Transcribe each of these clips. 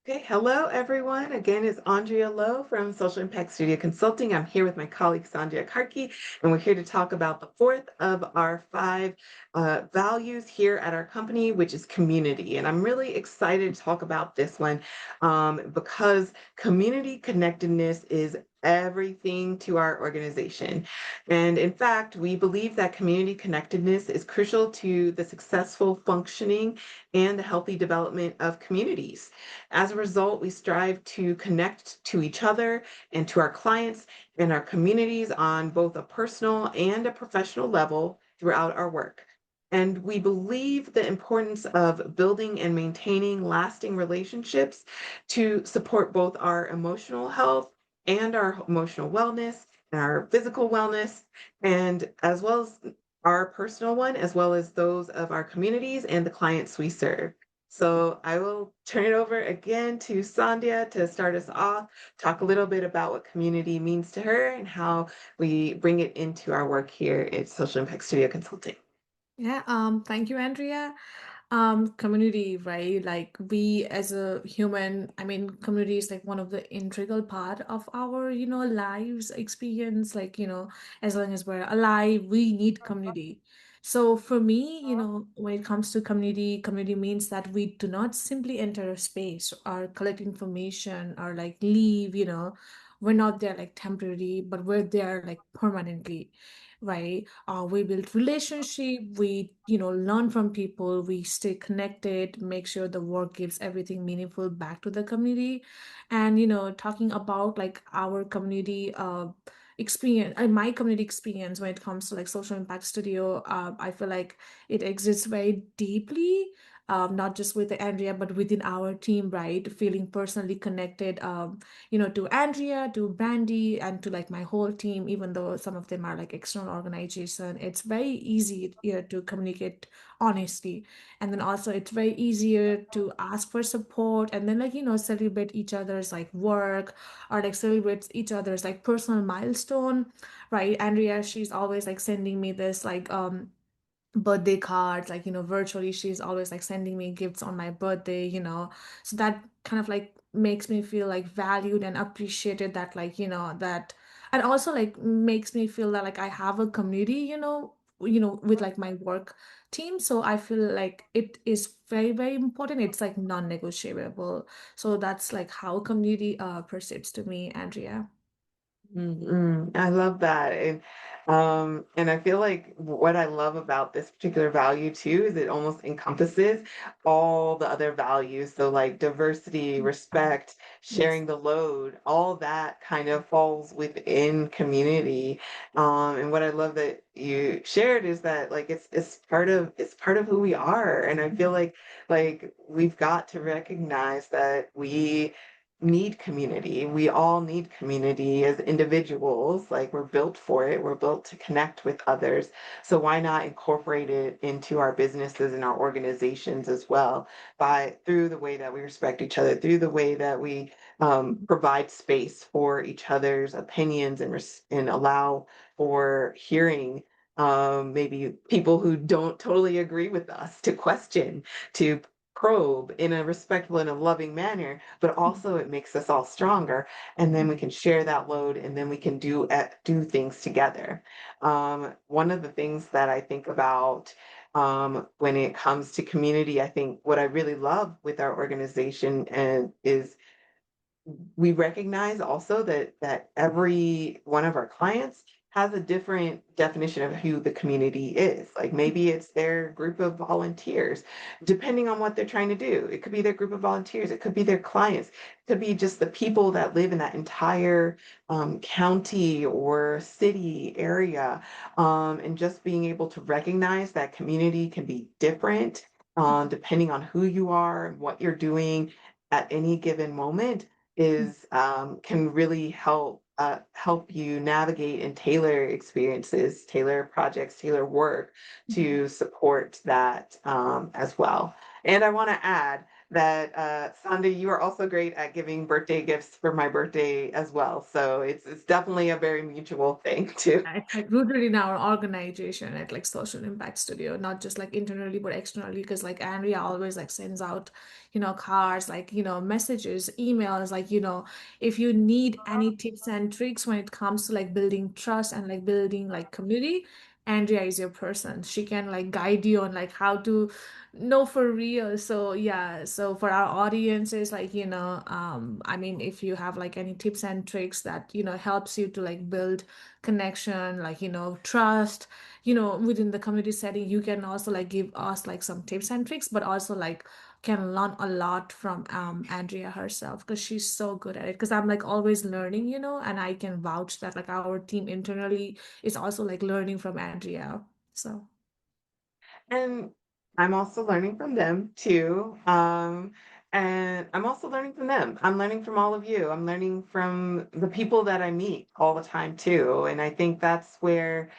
Okay, hello everyone. Again, it's Andrea Lowe from Social Impact Studio Consulting. I'm here with my colleague Sandhya Karki, and we're here to talk about the fourth of our five values here at our company, which is community. And I'm really excited to talk about this one because community connectedness is everything to our organization. And in fact, we believe that community connectedness is crucial to the successful functioning and the healthy development of communities. As a result, we strive to connect to each other and to our clients and our communities on both a personal and a professional level throughout our work. And we believe the importance of building and maintaining lasting relationships to support both our emotional health and our emotional wellness and our physical wellness, and as well as our personal one, as well as those of our communities and the clients we serve. So I will turn it over again to Sandhya to start us off, talk a little bit about what community means to her and how we bring it into our work here at Social Impact Studio Consulting. Yeah, thank you, Andrea. Community, right? Like we as a human, I mean, community is like one of the integral part of our, lives experience. Like, as long as we're alive, we need community. So for me, when it comes to community, community means that we do not simply enter a space or collect information or like leave, we're not there like temporary, but we're there like permanently, right? We build relationship, we learn from people, we stay connected, make sure the work gives everything meaningful back to the community. And talking about like our community experience and my community experience when it comes to like social impact studio, I feel like it exists very deeply, not just with Andrea but within our team, right? Feeling personally connected, to Andrea, to Brandy, and to like my whole team, even though some of them are like external organization. It's very easy, to communicate honestly. And then also it's very easier to ask for support and then like, celebrate each other's like work or like celebrate each other's like personal milestone, right? Andrea, she's always like sending me this like birthday cards, like virtually she's always like sending me gifts on my birthday, so that kind of like makes me feel like valued and appreciated, that like that. And also like makes me feel that like I have a community, with like my work team. So I feel like it is very very important, it's like non-negotiable. So that's like how community perceives to me, Andrea. I love that. And I feel like what I love about this particular value too is it almost encompasses all the other values. So like diversity, respect, Yes. sharing the load, all that kind of falls within community. And what I love that you shared is that like it's part of who we are. And I feel like we've got to recognize that we need community. We all need community as individuals. Like we're built for it. We're built to connect with others. So why not incorporate it into our businesses and our organizations as well by through the way that we respect each other, through the way that we provide space for each other's opinions and allow for hearing maybe people who don't totally agree with us to question, to probe in a respectful and a loving manner, but also it makes us all stronger. And then we can share that load and then we can do things together. One of the things that I think about when it comes to community, I think what I really love with our organization and is we recognize also that every one of our clients has a different definition of who the community is. Like maybe it's their group of volunteers, depending on what they're trying to do. It could be their group of volunteers, it could be their clients, it could be just the people that live in that entire county or city area. And just being able to recognize that community can be different depending on who you are and what you're doing at any given moment is can really help you navigate and tailor experiences, tailor projects, tailor work to support that as well. And I want to add that Sandhya, you are also great at giving birthday gifts for my birthday as well. So it's definitely a very mutual thing too. It's like rooted in our organization at like Social Impact Studio, not just like internally but externally. Because like Andrea always like sends out, cards, like messages, emails, like if you need any tips and tricks when it comes to like building trust and like building like community, Andrea is your person. She can like guide you on like how to know for real. So yeah, so for our audiences, like I mean, if you have like any tips and tricks that helps you to like build connection, like trust, within the community setting, you can also like give us like some tips and tricks, but also like can learn a lot from Andrea herself, because she's so good at it, because I'm like always learning, and I can vouch that like our team internally is also like learning from Andrea. So And I'm also learning from them too. And I'm also learning from them. I'm learning from all of you. I'm learning from the people that I meet all the time too. And I think that's where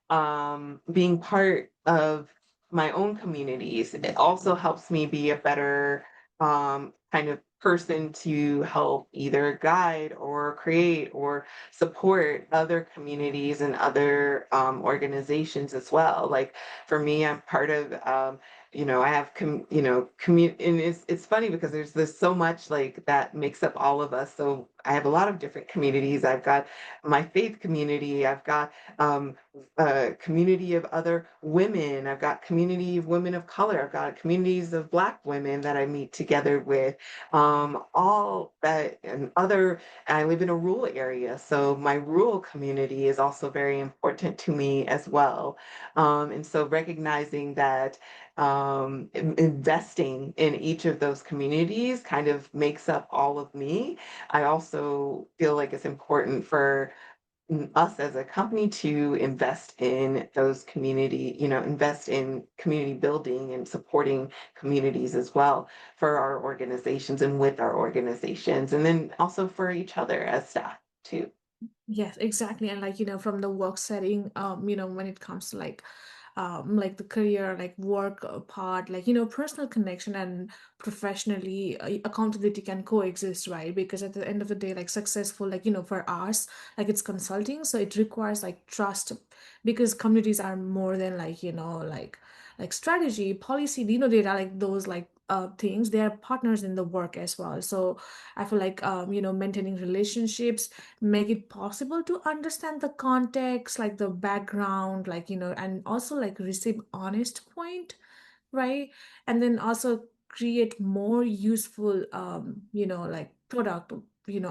being part of my own communities, it also helps me be a better kind of person to help either guide or create or support other communities and other organizations as well. Like for me, I'm part of I have and it's funny because there's so much like that makes up all of us. So I have a lot of different communities. I've got my faith community. I've got a community of other women. I've got community of women of color. I've got communities of Black women that I meet together with. All that and other. I live in a rural area, so my rural community is also very important to me as well. And so recognizing that investing in each of those communities kind of makes up all of me. I also feel like it's important for us as a company to invest in those community, invest in community building and supporting communities as well for our organizations and with our organizations, and then also for each other as staff too. yes, exactly. And like, from the work setting, when it comes to like the career, like work part, like, personal connection and professionally accountability can coexist, right? Because at the end of the day, like successful, like, for us, like it's consulting. So it requires like trust, because communities are more than like, like strategy, policy, they are like those like things. They are partners in the work as well. So I feel like, maintaining relationships make it possible to understand the context, like the background, like and also like receive honest point, right? And then also create more useful like product,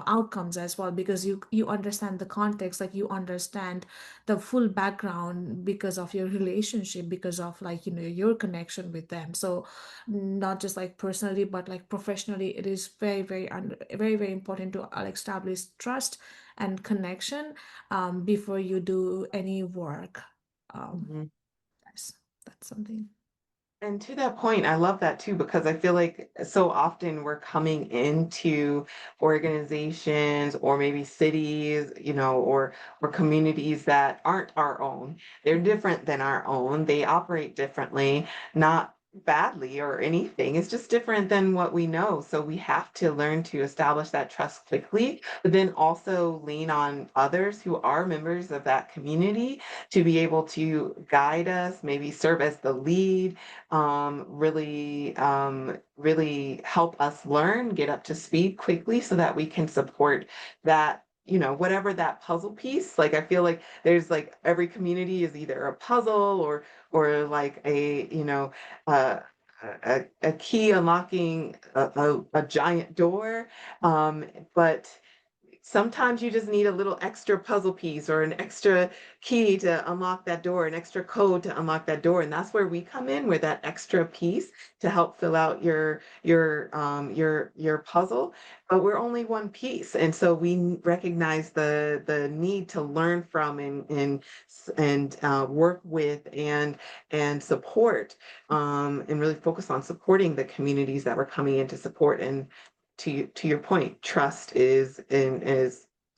outcomes as well, because you understand the context, like you understand the full background because of your relationship, because of like your connection with them. So not just like personally but like professionally, it is very very very important to establish trust and connection before you do any work. um Mhm. that's that's something. And to that point, I love that too, because I feel like so often we're coming into organizations or maybe cities, or communities that aren't our own. They're different than our own. They operate differently, not badly or anything. It's just different than what we know. So we have to learn to establish that trust quickly, but then also lean on others who are members of that community to be able to guide us, maybe serve as the lead, really help us learn, get up to speed quickly so that we can support that, whatever that puzzle piece. Like I feel like there's like every community is either a puzzle or like uh, a key unlocking a giant door. But sometimes you just need a little extra puzzle piece or an extra key to unlock that door, an extra code to unlock that door. And that's where we come in with that extra piece to help fill out your puzzle. But we're only one piece. And so we recognize the need to learn from and work with and support and really focus on supporting the communities that we're coming in to support. And to your point, trust is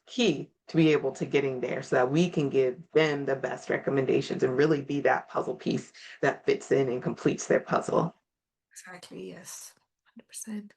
key to be able to getting there so that we can give them the best recommendations and really be that puzzle piece that fits in and completes their puzzle. Exactly, yes. 100%.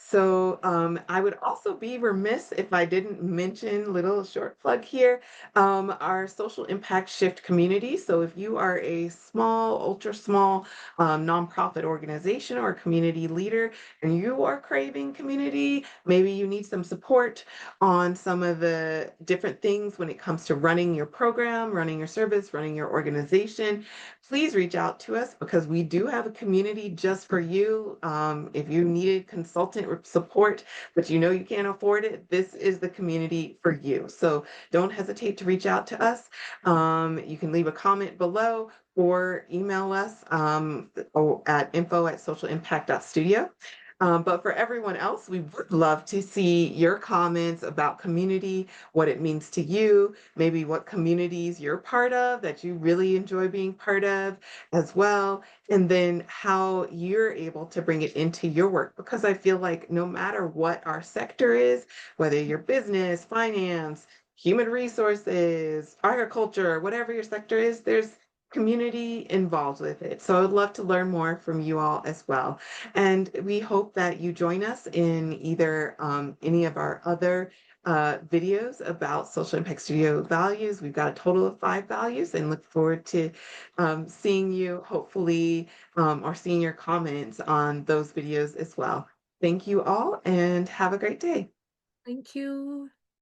So I would also be remiss if I didn't mention, little short plug here, our social impact shift community. So if you are a small, ultra small nonprofit organization or community leader and you are craving community, maybe you need some support on some of the different things when it comes to running your program, running your service, running your organization, please reach out to us because we do have a community just for you. If you needed consultant support, but you know you can't afford it, this is the community for you. So don't hesitate to reach out to us. You can leave a comment below or email us at info@socialimpact.studio. But for everyone else, we would love to see your comments about community, what it means to you, maybe what communities you're part of that you really enjoy being part of as well, and then how you're able to bring it into your work. Because I feel like no matter what our sector is, whether you're business, finance, human resources, agriculture, whatever your sector is, there's community involved with it. So I'd love to learn more from you all as well. And we hope that you join us in either any of our other videos about Social Impact Studio values. We've got a total of 5 values and look forward to seeing you hopefully or seeing your comments on those videos as well. Thank you all and have a great day. Thank you.